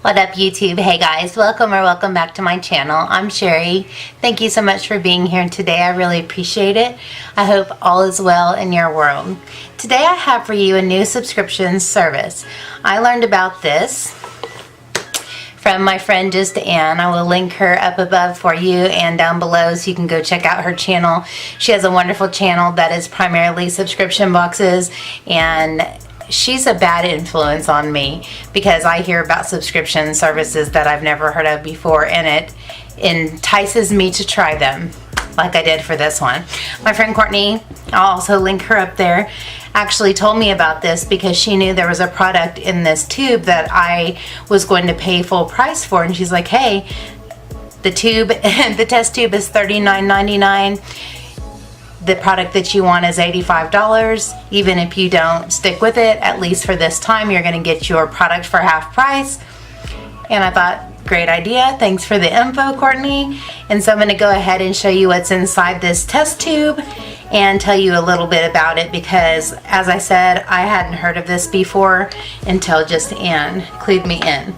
What up, YouTube? Hey guys, welcome back to my channel. I'm Sherri. Thank you so much for being here today. I really appreciate it. I hope all is well in your world. Today I have for you a new subscription service. I learned about this from my friend Just Ann. I will link her up above for you and down below so you can go check out her channel. She has a wonderful channel that is primarily subscription boxes, and she's a bad influence on me because I hear about subscription services that I've never heard of before, and it entices me to try them like I did for this one. My friend Courtney, I'll also link her up there, actually told me about this because she knew there was a product in this tube that I was going to pay full price for, and she's like, hey, the tube, the test tube is $39.99. The product that you want is $85. Even if you don't stick with it, at least for this time, you're going to get your product for half price. And I thought, great idea. Thanks for the info, Courtney. And so I'm going to go ahead and show you what's inside this test tube and tell you a little bit about it because, as I said, I hadn't heard of this before until Just Ann clued me in.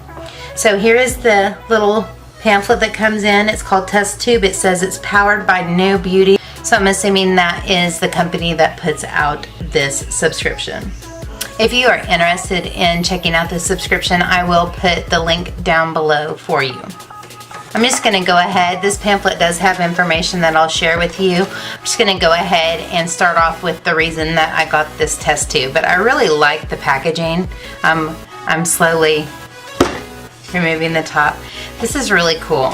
So here is the little pamphlet that comes in. It's called Test Tube. It says it's powered by NewBeauty. So I'm assuming that is the company that puts out this subscription. If you are interested in checking out this subscription, I will put the link down below for you. I'm just going to go ahead. This pamphlet does have information that I'll share with you. I'm just going to go ahead and start off with the reason that I got this test tube. But I really like the packaging. I'm slowly removing the top. This is really cool.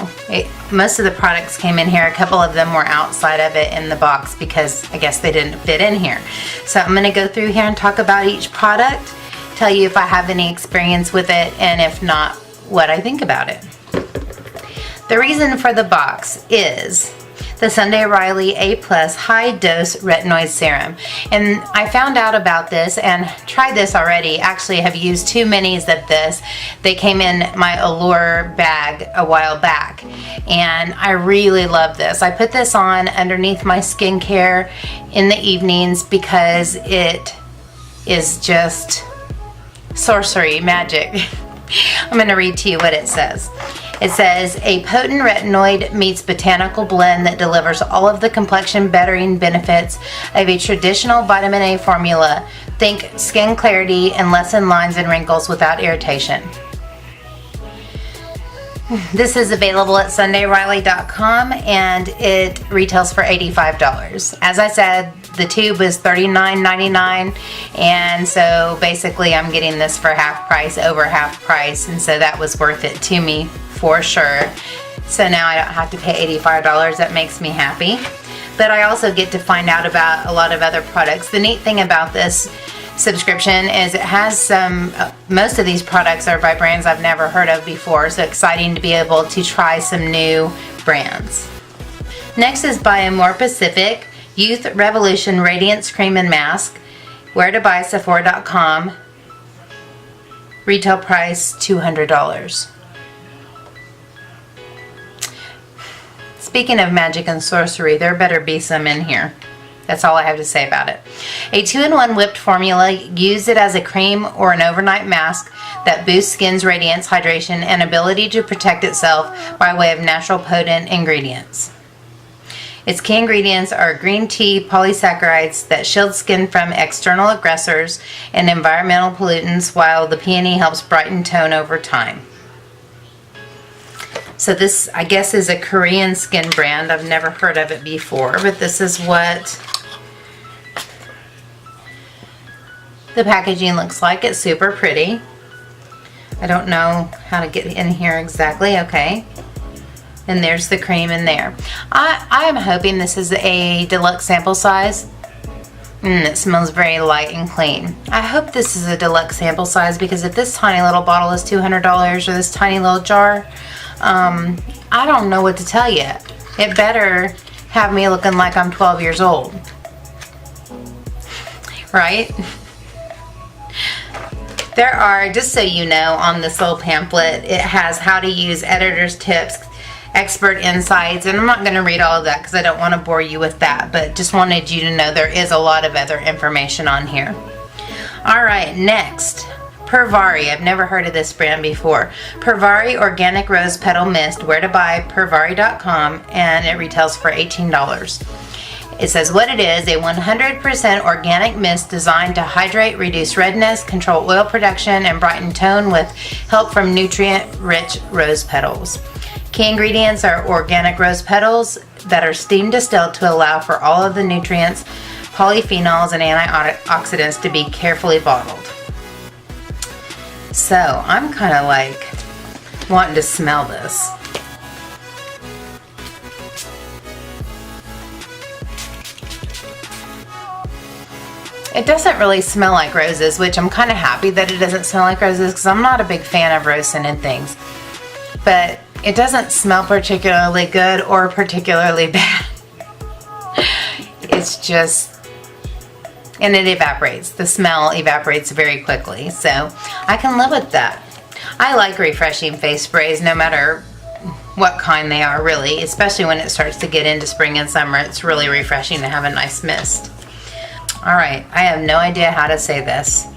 Most of the products came in here. A couple of them were outside of it in the box because I guess they didn't fit in here. So I'm going to go through here and talk about each product, tell you if I have any experience with it, and if not, what I think about it. The reason for the box is the Sunday Riley A+ High Dose Retinoid Serum. And I found out about this and tried this already. Actually, I have used 2 minis of this. They came in my Allure bag a while back, and I really love this. I put this on underneath my skincare in the evenings because it is just sorcery magic. I'm going to read to you what it says. It says, a potent retinoid meets botanical blend that delivers all of the complexion bettering benefits of a traditional vitamin A formula. Think skin clarity and lessen lines and wrinkles without irritation. This is available at SundayRiley.com and it retails for $85. As I said, the tube is $39.99, and so basically I'm getting this for half price, over half price, and so that was worth it to me for sure. So now I don't have to pay $85. That makes me happy. But I also get to find out about a lot of other products. The neat thing about this subscription is it has most of these products are by brands I've never heard of before, so exciting to be able to try some new brands. Next is by More Pacific Youth Revolution Radiance Cream and Mask. Where to buy, Sephora.com. Retail price $200. Speaking of magic and sorcery, there better be some in here. That's all I have to say about it. A 2-in-1 whipped formula. Use it as a cream or an overnight mask that boosts skin's radiance, hydration, and ability to protect itself by way of natural potent ingredients. Its key ingredients are green tea polysaccharides that shield skin from external aggressors and environmental pollutants, while the peony helps brighten tone over time. So this, I guess, is a Korean skin brand. I've never heard of it before, but this is what the packaging looks like. It's super pretty. I don't know how to get in here exactly. Okay. And there's the cream in there. I am hoping this is a deluxe sample size. It smells very light and clean. I hope this is a deluxe sample size because if this tiny little bottle is $200 or this tiny little jar, I don't know what to tell you. It better have me looking like I'm 12 years old. Right? There are, just so you know, on this little pamphlet, it has how to use editor's tips, expert insights, and I'm not going to read all of that because I don't want to bore you with that, but just wanted you to know there is a lot of other information on here. Alright, next, Provari. I've never heard of this brand before. Provari Organic Rose Petal Mist. Where to buy? Provari.com, and it retails for $18. It says what it is: a 100% organic mist designed to hydrate, reduce redness, control oil production, and brighten tone with help from nutrient-rich rose petals. Key ingredients are organic rose petals that are steam distilled to allow for all of the nutrients, polyphenols, and antioxidants to be carefully bottled. So I'm kind of like wanting to smell this. It doesn't really smell like roses, which I'm kind of happy that it doesn't smell like roses because I'm not a big fan of rose scented things. But it doesn't smell particularly good or particularly bad. It's just, and it evaporates. The smell evaporates very quickly, so I can live with that. I like refreshing face sprays no matter what kind they are, really, especially when it starts to get into spring and summer. It's really refreshing to have a nice mist. Alright, I have no idea how to say this,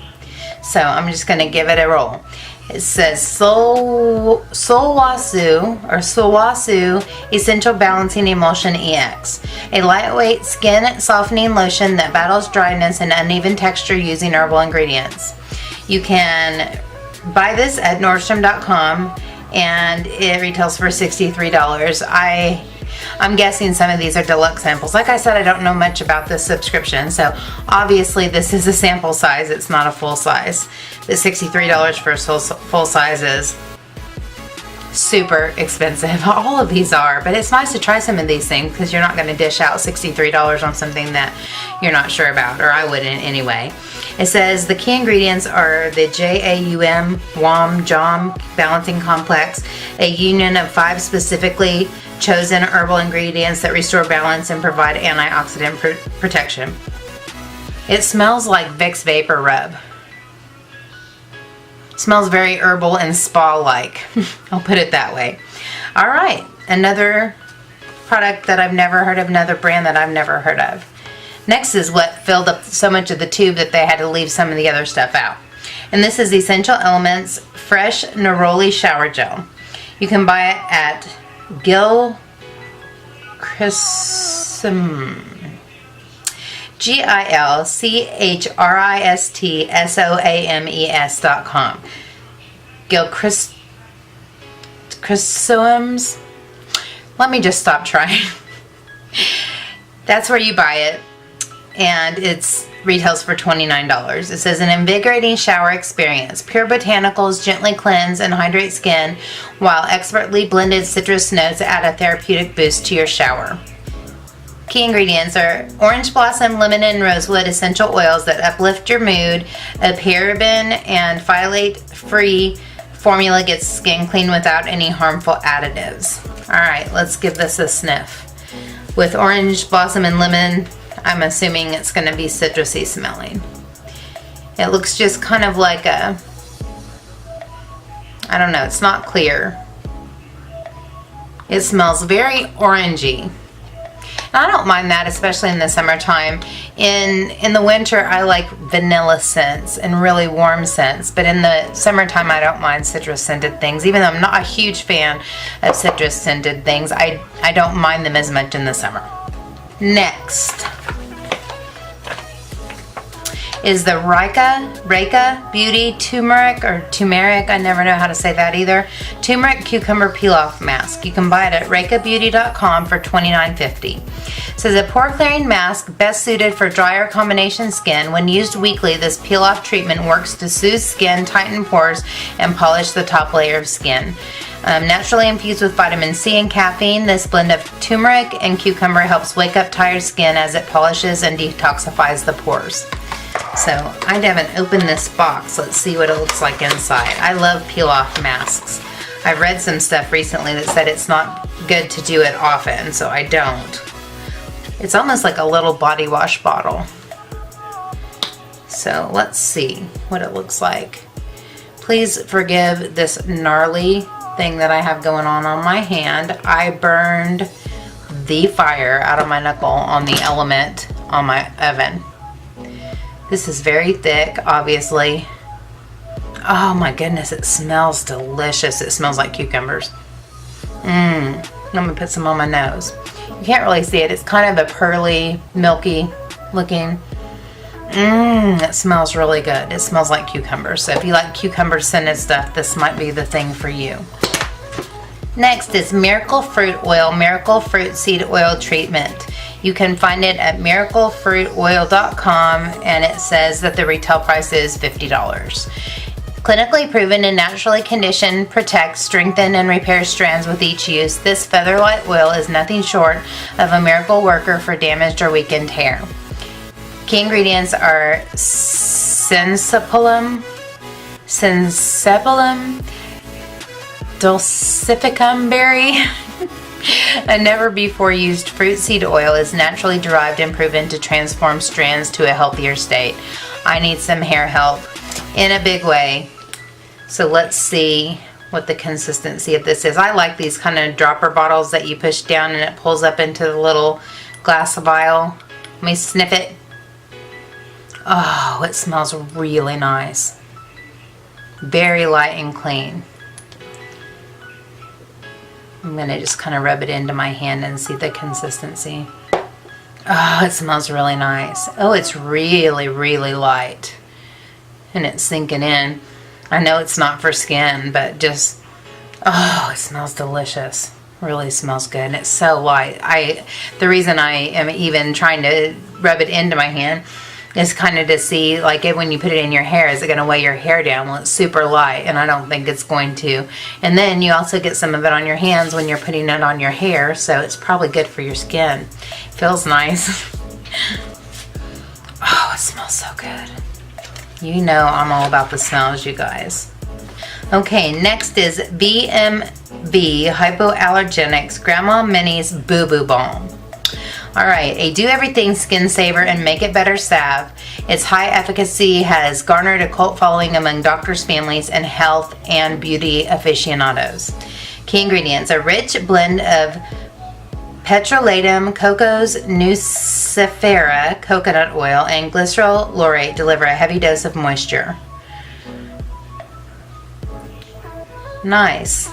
so I'm just going to give it a roll. It says Solwasu Essential Balancing Emulsion EX, a lightweight skin softening lotion that battles dryness and uneven texture using herbal ingredients. You can buy this at Nordstrom.com and it retails for $63. I'm guessing some of these are deluxe samples. Like I said, I don't know much about this subscription, so obviously this is a sample size. It's not a full size. But $63 for a full size is super expensive. All of these are, but it's nice to try some of these things because you're not going to dish out $63 on something that you're not sure about, or I wouldn't anyway. It says the key ingredients are the JAUM Balancing Complex, a union of 5 specifically chosen herbal ingredients that restore balance and provide antioxidant protection. It smells like Vicks Vapor Rub. It smells very herbal and spa-like. I'll put it that way. Alright, another product that I've never heard of, another brand that I've never heard of. Next is what filled up so much of the tube that they had to leave some of the other stuff out. And this is Essential Elements Fresh Neroli Shower Gel. You can buy it at GilChristsomes.com. Christsomes. Let me just stop trying. That's where you buy it, and it's retails for $29. It says an invigorating shower experience. Pure botanicals gently cleanse and hydrate skin, while expertly blended citrus notes add a therapeutic boost to your shower. Key ingredients are orange blossom, lemon, and rosewood essential oils that uplift your mood. A paraben and phthalate-free formula gets skin clean without any harmful additives. Alright, let's give this a sniff. With orange blossom and lemon, I'm assuming it's going to be citrusy smelling. It looks just kind of like a, I don't know, it's not clear. It smells very orangey. And I don't mind that, especially in the summertime. In the winter, I like vanilla scents and really warm scents. But in the summertime, I don't mind citrus scented things. Even though I'm not a huge fan of citrus scented things, I don't mind them as much in the summer. Next is the Rika Beauty Tumeric, I never know how to say that either. Tumeric Cucumber Peel-Off Mask. You can buy it at RikaBeauty.com for $29.50. It says a pore clearing mask best suited for drier combination skin. When used weekly, this peel-off treatment works to soothe skin, tighten pores, and polish the top layer of skin. Naturally infused with vitamin C and caffeine, this blend of turmeric and cucumber helps wake up tired skin as it polishes and detoxifies the pores. So I haven't opened this box. Let's see what it looks like inside. I love peel-off masks. I've read some stuff recently that said it's not good to do it often, so I don't. It's almost like a little body wash bottle. So let's see what it looks like. Please forgive this gnarly thing that I have going on my hand. I burned the fire out of my knuckle on the element on my oven. This is very thick, obviously. Oh my goodness, it smells delicious. It smells like cucumbers. Let me put some on my nose. You can't really see it. It's kind of a pearly, milky looking. It smells really good. It smells like cucumbers. So if you like cucumber scented stuff, this might be the thing for you. Next is Miracle Fruit Oil, Miracle Fruit Seed Oil Treatment. You can find it at miraclefruitoil.com, and it says that the retail price is $50. Clinically proven and naturally conditioned, protects, strengthen, and repairs strands with each use. This feather-light oil is nothing short of a miracle worker for damaged or weakened hair. Key ingredients are Sensibilum, dulcificum berry. A never before used fruit seed oil is naturally derived and proven to transform strands to a healthier state. I need some hair help in a big way. So let's see what the consistency of this is. I like these kind of dropper bottles that you push down and it pulls up into the little glass vial. Let me sniff it. Oh, it smells really nice. Very light and clean. I'm going to just kind of rub it into my hand and see the consistency. Oh, it smells really nice. Oh, it's really, really light. And it's sinking in. I know it's not for skin, but just, oh, it smells delicious. Really smells good. And it's so light. The reason I am even trying to rub it into my hand is kind of to see, like, when you put it in your hair, is it going to weigh your hair down? Well, it's super light, and I don't think it's going to. And then you also get some of it on your hands when you're putting it on your hair, so it's probably good for your skin. Feels nice. Oh, it smells so good. You know I'm all about the smells, you guys. Okay, next is BMB Hypoallergenics Grandma Minnie's Boo Boo Balm. Alright, a do-everything skin saver and make it better salve. Its high efficacy has garnered a cult following among doctors, families, and health and beauty aficionados. Key ingredients: a rich blend of petrolatum, cocos nucifera, coconut oil, and glycerol laurate deliver a heavy dose of moisture. Nice.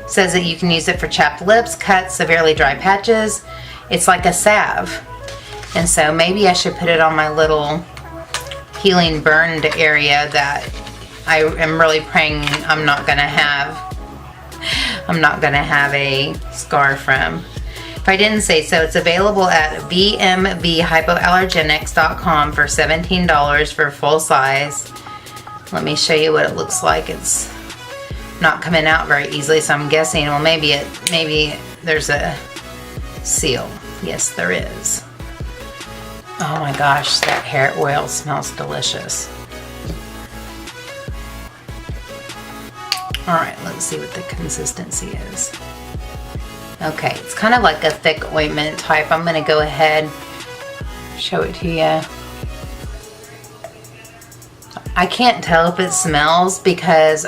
Says that you can use it for chapped lips, cuts, severely dry patches. It's like a salve. And so maybe I should put it on my little healing burned area that I am really praying I'm not gonna have a scar from. If I didn't say so, it's available at bmbhypoallergenics.com for $17 for full size. Let me show you what it looks like. It's not coming out very easily, so I'm guessing, well, maybe there's a seal. Yes, there is. Oh my gosh, that hair oil smells delicious. Alright, let's see what the consistency is. Okay, it's kind of like a thick ointment type. I'm going to go ahead, show it to you. I can't tell if it smells because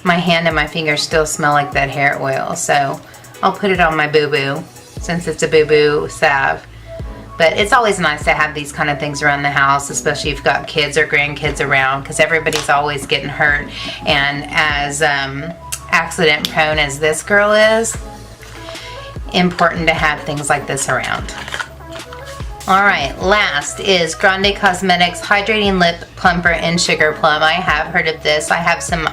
my hand and my fingers still smell like that hair oil, so I'll put it on my boo-boo since it's a boo-boo salve. But it's always nice to have these kind of things around the house, especially if you've got kids or grandkids around, because everybody's always getting hurt. And as accident prone as this girl is, important to have things like this around. Alright, last is Grande Cosmetics Hydrating Lip Plumper in Sugar Plum. I have heard of this. I have some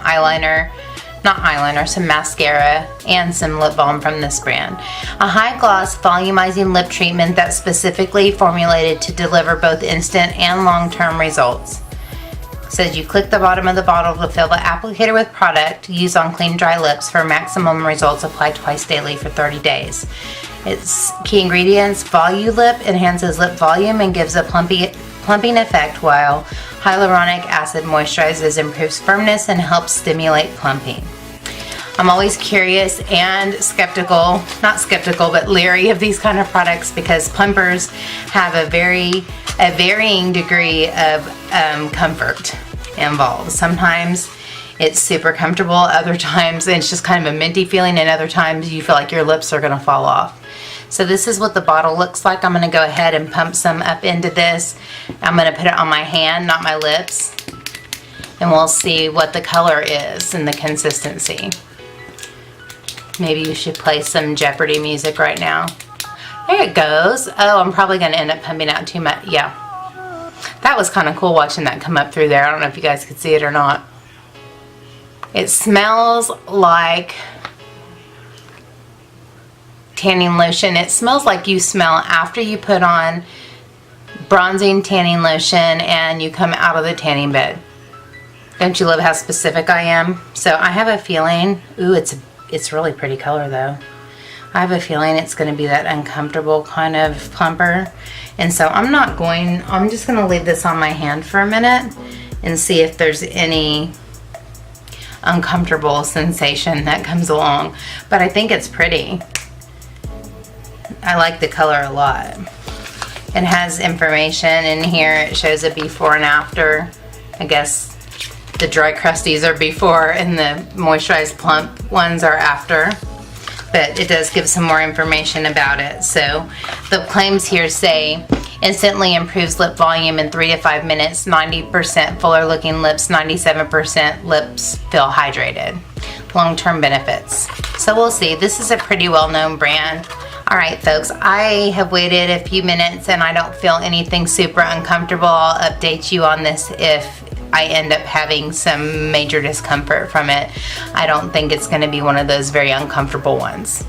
some mascara and some lip balm from this brand. A high gloss volumizing lip treatment that's specifically formulated to deliver both instant and long-term results. It says you click the bottom of the bottle to fill the applicator with product. Use on clean, dry lips for maximum results. Apply twice daily for 30 days. Its key ingredients: Volulip enhances lip volume and gives a plumping effect, while hyaluronic acid moisturizes, improves firmness, and helps stimulate plumping. I'm always curious and skeptical, not skeptical, but leery of these kind of products because plumpers have a varying degree of comfort involved. Sometimes it's super comfortable, other times it's just kind of a minty feeling, and other times you feel like your lips are going to fall off. So this is what the bottle looks like. I'm going to go ahead and pump some up into this. I'm going to put it on my hand, not my lips. And we'll see what the color is and the consistency. Maybe you should play some Jeopardy music right now. There it goes. Oh, I'm probably going to end up pumping out too much. Yeah. That was kind of cool watching that come up through there. I don't know if you guys could see it or not. It smells like tanning lotion. It smells like you smell after you put on bronzing tanning lotion and you come out of the tanning bed. Don't you love how specific I am? So I have a feeling, ooh, it's really pretty color though. I have a feeling it's going to be that uncomfortable kind of plumper. And so I'm just going to leave this on my hand for a minute and see if there's any uncomfortable sensation that comes along. But I think it's pretty. I like the color a lot. It has information in here. It shows a before and after. I guess the dry crusties are before and the moisturized plump ones are after. But it does give some more information about it. So the claims here say instantly improves lip volume in 3 to 5 minutes, 90% fuller looking lips, 97% lips feel hydrated. Long-term benefits. So we'll see. This is a pretty well-known brand. Alright folks, I have waited a few minutes and I don't feel anything super uncomfortable. I'll update you on this if I end up having some major discomfort from it. I don't think it's going to be one of those very uncomfortable ones.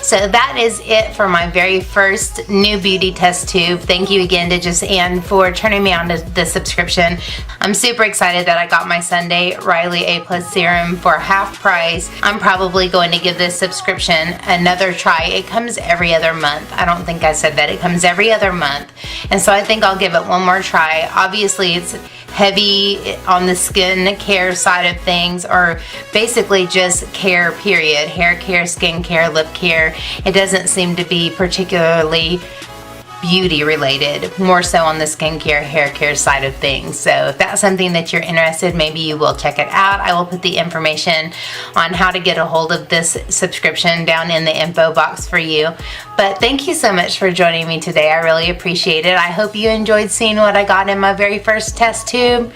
So that is it for my very first NewBeauty test tube. Thank you again to Just Ann for turning me on to the subscription. I'm super excited that I got my Sunday Riley A+ serum for half price. I'm probably going to give this subscription another try. It comes every other month. I don't think I said that. It comes every other month. And so I think I'll give it one more try. Obviously it's heavy on the skin care side of things, or basically just care period. Hair care, skin care, lip care. It doesn't seem to be particularly beauty related, more so on the skincare, hair care side of things. So if that's something that you're interested, maybe you will check it out. I will put the information on how to get a hold of this subscription down in the info box for you. But thank you so much for joining me today. I really appreciate it. I hope you enjoyed seeing what I got in my very first test tube.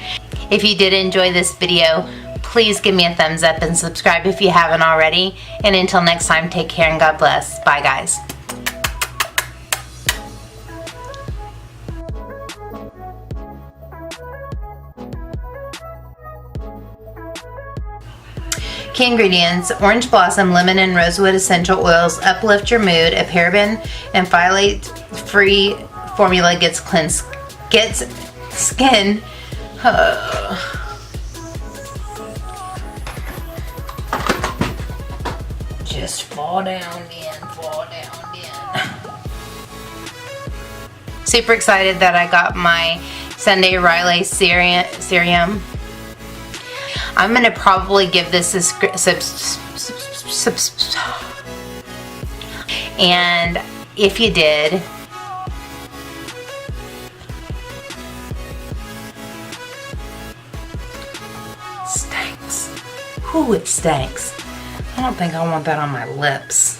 If you did enjoy this video, please give me a thumbs up and subscribe if you haven't already. And until next time, take care and God bless. Bye guys. Key ingredients: orange blossom, lemon, and rosewood essential oils uplift your mood. A paraben and phthalate-free formula gets skin. Just fall down in. Super excited that I got my Sunday Riley Cerium. I'm going to probably give this a and if you did, stinks. Ooh, it stinks. I don't think I want that on my lips.